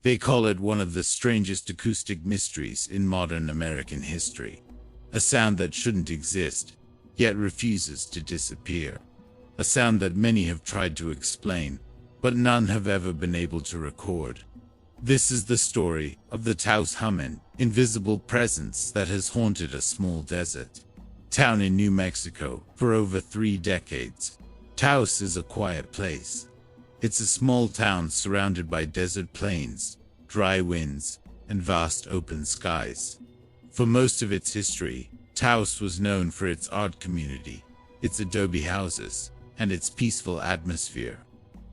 They call it one of the strangest acoustic mysteries in modern American history. A sound that shouldn't exist, yet refuses to disappear. A sound that many have tried to explain, but none have ever been able to record. This is the story of the Taos Hum, invisible presence that has haunted a small desert town in New Mexico for over 3 decades. Taos is a quiet place. It's a small town surrounded by desert plains, dry winds, and vast open skies. For most of its history, Taos was known for its art community, its adobe houses, and its peaceful atmosphere.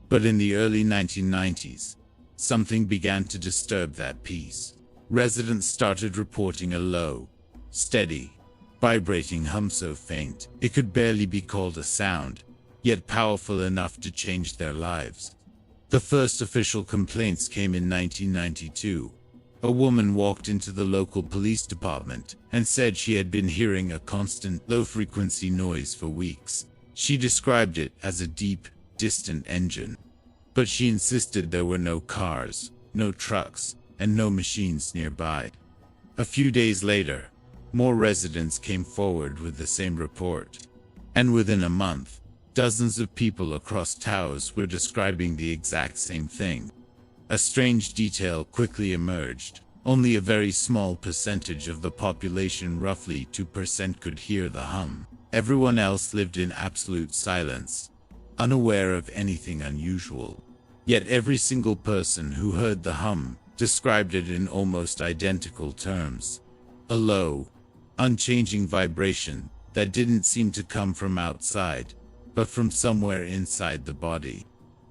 But in the early 1990s, something began to disturb that peace. Residents started reporting a low, steady, vibrating hum so faint it could barely be called a sound, yet powerful enough to change their lives. The first official complaints came in 1992. A woman walked into the local police department and said she had been hearing a constant, low-frequency noise for weeks. She described it as a deep, distant engine. But she insisted there were no cars, no trucks, and no machines nearby. A few days later, more residents came forward with the same report. And within a month, dozens of people across Taos were describing the exact same thing. A strange detail quickly emerged. Only a very small percentage of the population, roughly 2%, could hear the hum. Everyone else lived in absolute silence, unaware of anything unusual. Yet every single person who heard the hum described it in almost identical terms. A low, unchanging vibration that didn't seem to come from outside, but from somewhere inside the body.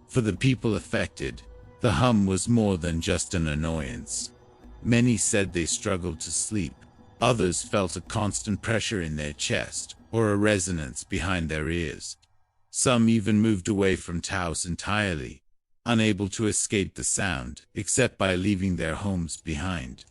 For the people affected, the hum was more than just an annoyance. Many said they struggled to sleep. Others felt a constant pressure in their chest or a resonance behind their ears. Some even moved away from Taos entirely, unable to escape the sound except by leaving their homes behind.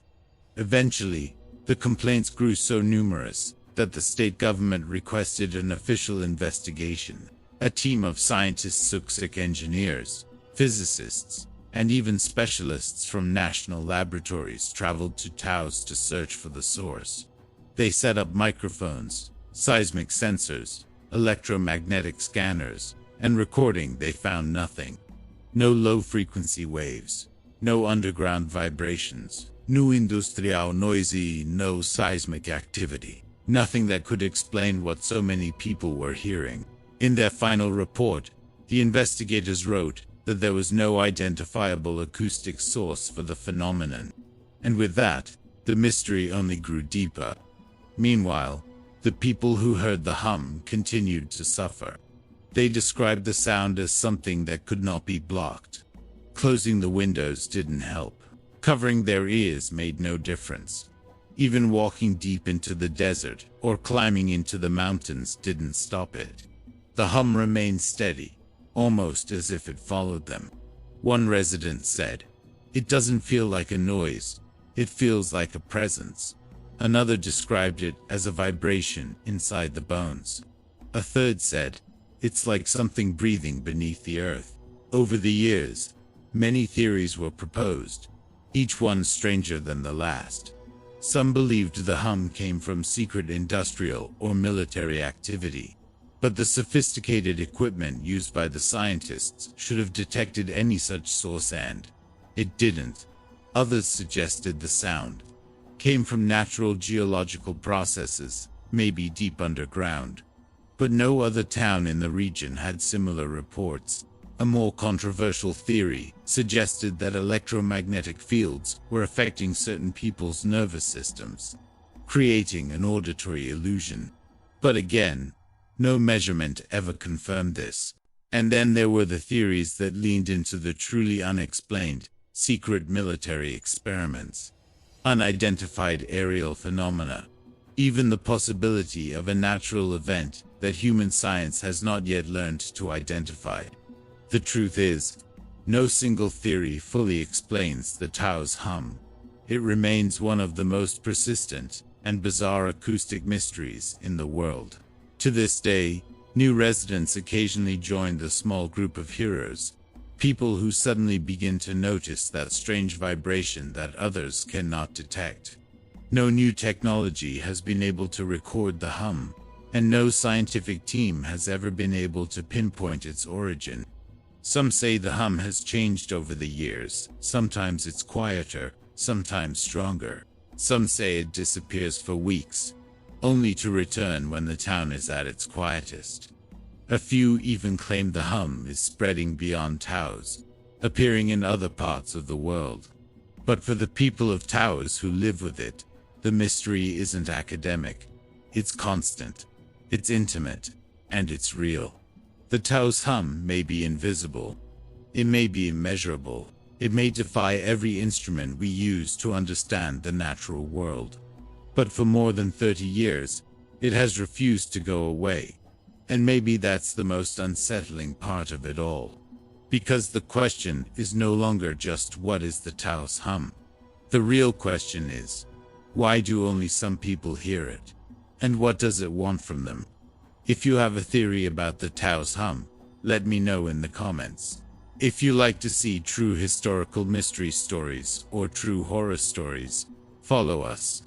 Eventually, the complaints grew so numerous that the state government requested an official investigation. A team of scientists, engineers, physicists, and even specialists from national laboratories traveled to Taos to search for the source. They set up microphones, seismic sensors, electromagnetic scanners, and recording. They found nothing. No low-frequency waves, no underground vibrations, no industrial noisy, no seismic activity. Nothing that could explain what so many people were hearing. In their final report, the investigators wrote that there was no identifiable acoustic source for the phenomenon. And with that, the mystery only grew deeper. Meanwhile, the people who heard the hum continued to suffer. They described the sound as something that could not be blocked. Closing the windows didn't help. Covering their ears made no difference. Even walking deep into the desert or climbing into the mountains didn't stop it. The hum remained steady, almost as if it followed them. One resident said, "It doesn't feel like a noise, it feels like a presence." Another described it as a vibration inside the bones. A third said, "It's like something breathing beneath the earth." Over the years, many theories were proposed, each one stranger than the last. Some believed the hum came from secret industrial or military activity, but the sophisticated equipment used by the scientists should have detected any such source, and it didn't. Others suggested the sound came from natural geological processes, maybe deep underground. But no other town in the region had similar reports. A more controversial theory suggested that electromagnetic fields were affecting certain people's nervous systems, creating an auditory illusion. But again, no measurement ever confirmed this. And then there were the theories that leaned into the truly unexplained, secret military experiments, unidentified aerial phenomena, even the possibility of a natural event that human science has not yet learned to identify. The truth is, no single theory fully explains the Taos hum. It remains one of the most persistent and bizarre acoustic mysteries in the world. To this day, new residents occasionally join the small group of hearers, People who suddenly begin to notice that strange vibration that others cannot detect. No new technology has been able to record the hum, and no scientific team has ever been able to pinpoint its origin. Some say the hum has changed over the years. Sometimes it's quieter, sometimes stronger. Some say it disappears for weeks, only to return when the town is at its quietest. A few even claim the hum is spreading beyond Taos, appearing in other parts of the world. But for the people of Taos who live with it, the mystery isn't academic. It's constant, it's intimate, and it's real. The Taos hum may be invisible. It may be immeasurable. It may defy every instrument we use to understand the natural world. But for more than 30 years, it has refused to go away. And maybe that's the most unsettling part of it all. Because the question is no longer just what is the Taos hum. The real question is, why do only some people hear it? And what does it want from them? If you have a theory about the Taos hum, let me know in the comments. If you like to see true historical mystery stories or true horror stories, follow us.